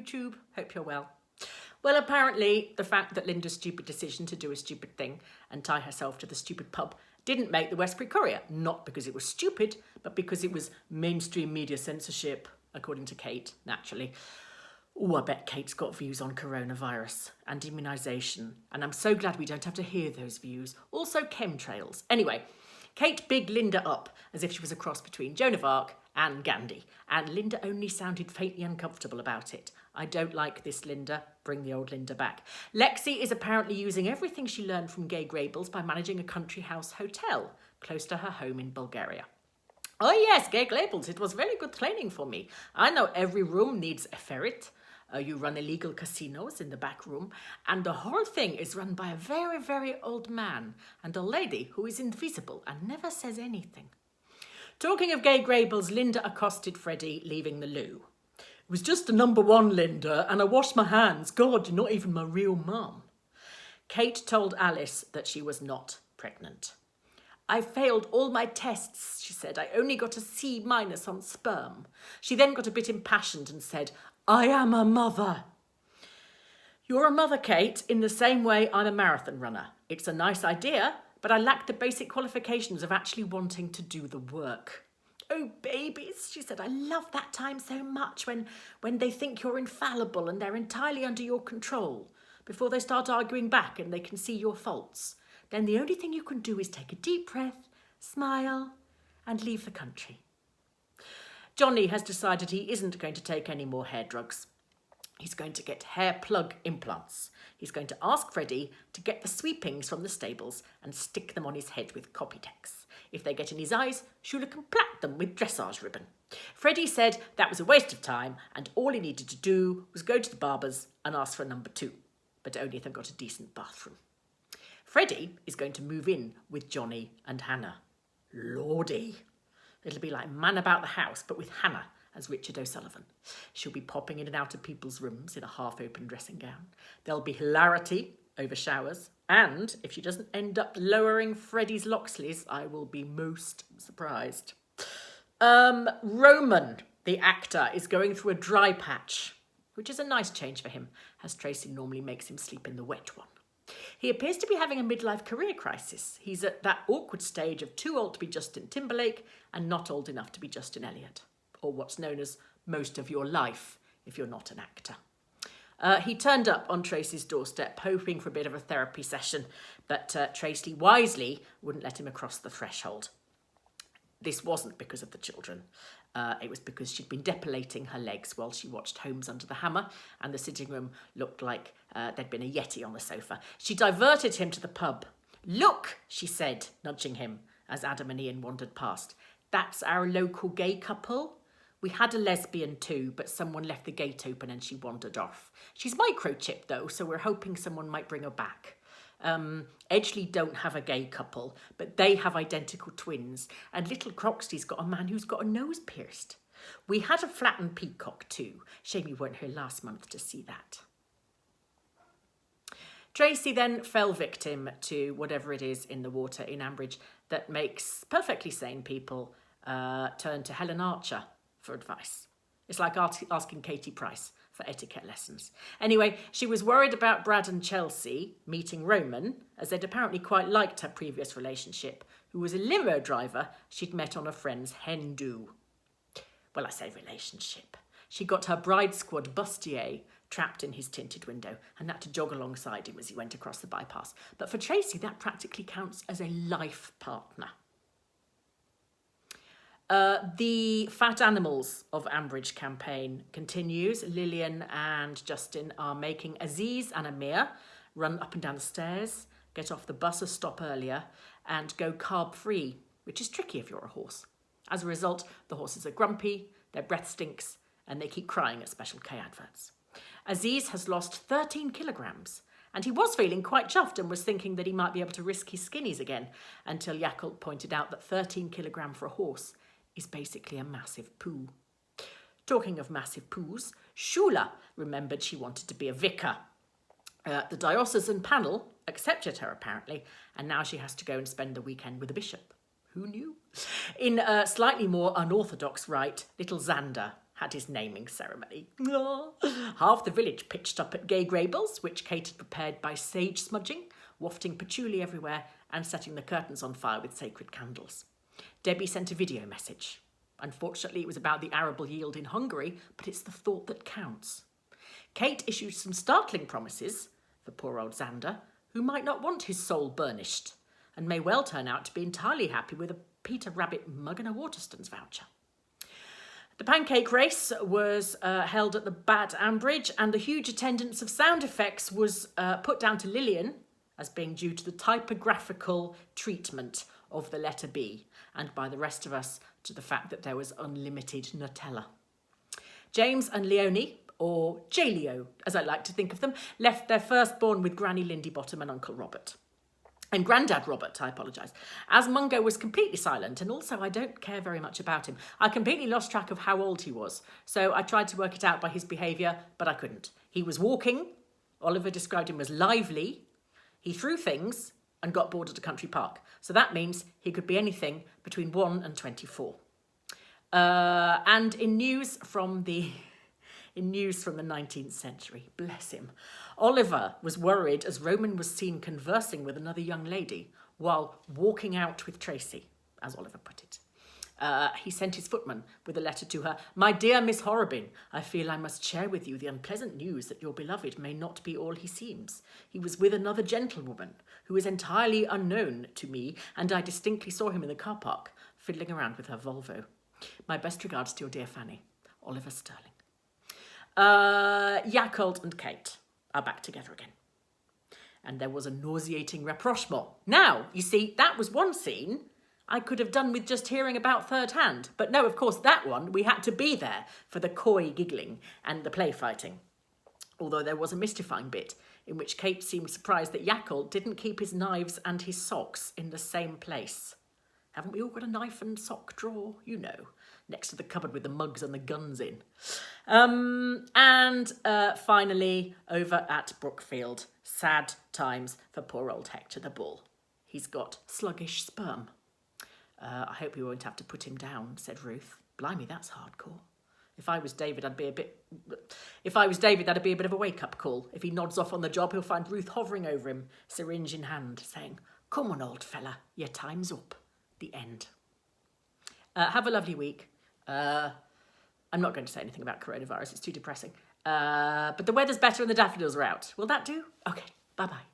YouTube. Hope you're well. Well, apparently the fact that Linda's stupid decision to do a stupid thing and tie herself to the stupid pub didn't make the Westbury Courier. Not because it was stupid, but because it was mainstream media censorship, according to Kate, naturally. Oh, I bet Kate's got views on coronavirus and immunisation, and I'm so glad we don't have to hear those views. Also chemtrails. Anyway, Kate bigged Linda up as if she was a cross between Joan of Arc and Gandhi, and Linda only sounded faintly uncomfortable about it. I don't like this, Linda. Bring the old Linda back. Lexi is apparently using everything she learned from Gay Grables by managing a country house hotel close to her home in Bulgaria. Oh yes, Gay Grables, it was very good training for me. I know every room needs a ferret. You run illegal casinos in the back room, and the whole thing is run by a very, very old man and a lady who is invisible and never says anything. Talking of Gay Grables, Linda accosted Freddie leaving the loo. It was just a number one, Linda, and I washed my hands. God, you're not even my real mum. Kate told Alice that she was not pregnant. I failed all my tests, she said. I only got a C- on sperm. She then got a bit impassioned and said, I am a mother. You're a mother, Kate, in the same way I'm a marathon runner. It's a nice idea, but I lack the basic qualifications of actually wanting to do the work. Oh, babies, she said, I love that time so much when they think you're infallible and they're entirely under your control, before they start arguing back and they can see your faults. Then the only thing you can do is take a deep breath, smile, and leave the country. Johnny has decided he isn't going to take any more hair drugs. He's going to get hair plug implants. He's going to ask Freddie to get the sweepings from the stables and stick them on his head with Copytex. If they get in his eyes, Shula can plait them with dressage ribbon. Freddie said that was a waste of time and all he needed to do was go to the barber's and ask for a number 2, but only if they've got a decent bathroom. Freddie is going to move in with Johnny and Hannah. Lordy. It'll be like Man About the House, but with Hannah as Richard O'Sullivan. She'll be popping in and out of people's rooms in a half-open dressing gown. There'll be hilarity over showers, and if she doesn't end up lowering Freddie's Loxleys, I will be most surprised. Roman, the actor, is going through a dry patch, which is a nice change for him, as Tracy normally makes him sleep in the wet one. He appears to be having a midlife career crisis. He's at that awkward stage of too old to be Justin Timberlake and not old enough to be Justin Elliott, or what's known as most of your life if you're not an actor. He turned up on Tracy's doorstep hoping for a bit of a therapy session, but Tracy wisely wouldn't let him across the threshold. This wasn't because of the children. It was because she'd been depilating her legs while she watched Holmes Under the Hammer, and the sitting room looked like there'd been a Yeti on the sofa. She diverted him to the pub. Look, she said, nudging him as Adam and Ian wandered past. That's our local gay couple. We had a lesbian too, but someone left the gate open and she wandered off. She's microchipped though, so we're hoping someone might bring her back. Edgeley don't have a gay couple, but they have identical twins, and little Croxty's got a man who's got a nose pierced. We had a flattened peacock too. Shame you weren't here last month to see that. Tracy then fell victim to whatever it is in the water in Ambridge that makes perfectly sane people turn to Helen Archer for advice. It's like asking Katie Price for etiquette lessons. Anyway, she was worried about Brad and Chelsea meeting Roman, as they'd apparently quite liked her previous relationship, who was a limo driver she'd met on a friend's hen do. Well, I say relationship. She got her bride squad bustier trapped in his tinted window and had to jog alongside him as he went across the bypass. But for Tracy, that practically counts as a life partner. The Fat Animals of Ambridge campaign continues. Lillian and Justin are making Aziz and Amir run up and down the stairs, get off the bus a stop earlier, and go carb-free, which is tricky if you're a horse. As a result, the horses are grumpy, their breath stinks, and they keep crying at Special K adverts. Aziz has lost 13 kilograms, and he was feeling quite chuffed and was thinking that he might be able to risk his skinnies again, until Yakult pointed out that 13 kilograms for a horse is basically a massive poo. Talking of massive poos, Shula remembered she wanted to be a vicar. The diocesan panel accepted her, apparently, and now she has to go and spend the weekend with a bishop. Who knew? In a slightly more unorthodox rite, little Xander had his naming ceremony. Half the village pitched up at gay Grable's, which Kate had prepared by sage smudging, wafting patchouli everywhere and setting the curtains on fire with sacred candles. Debbie sent a video message. Unfortunately, it was about the arable yield in Hungary, but it's the thought that counts. Kate issued some startling promises for poor old Xander, who might not want his soul burnished, and may well turn out to be entirely happy with a Peter Rabbit mug and a Waterstones voucher. The pancake race was held at the Bat Ambridge, and the huge attendance of sound effects was put down to Lillian as being due to the typographical treatment of the letter B, and by the rest of us to the fact that there was unlimited Nutella. James and Leonie, or J-Leo, as I like to think of them, left their firstborn with Granny Lindy Bottom and Uncle Robert. And Grandad Robert, I apologise, as Mungo was completely silent, and also I don't care very much about him. I completely lost track of how old he was, so I tried to work it out by his behaviour, but I couldn't. He was walking, Oliver described him as lively, he threw things and got bored at a country park. So that means he could be anything between 1 and 24. And in news from the 19th century, bless him, Oliver was worried as Roman was seen conversing with another young lady while walking out with Tracy, as Oliver put it. He sent his footman with a letter to her. My dear Miss Horrobin, I feel I must share with you the unpleasant news that your beloved may not be all he seems. He was with another gentlewoman who is entirely unknown to me, and I distinctly saw him in the car park, fiddling around with her Volvo. My best regards to your dear Fanny, Oliver Sterling. Yakult and Kate are back together again. And there was a nauseating rapprochement. Now, you see, that was one scene I could have done with just hearing about third hand. But no, of course, that one, we had to be there for the coy giggling and the play fighting. Although there was a mystifying bit in which Kate seemed surprised that Yakult didn't keep his knives and his socks in the same place. Haven't we all got a knife and sock drawer? You know, next to the cupboard with the mugs and the guns in. And finally, over at Brookfield, sad times for poor old Hector the Bull. He's got sluggish sperm. I hope we won't have to put him down, said Ruth. Blimey, that's hardcore. If I was David, that'd be a bit of a wake-up call. If he nods off on the job, he'll find Ruth hovering over him, syringe in hand, saying, come on, old fella, your time's up. The end. Have a lovely week. I'm not going to say anything about coronavirus. It's too depressing. But the weather's better and the daffodils are out. Will that do? Okay, bye-bye.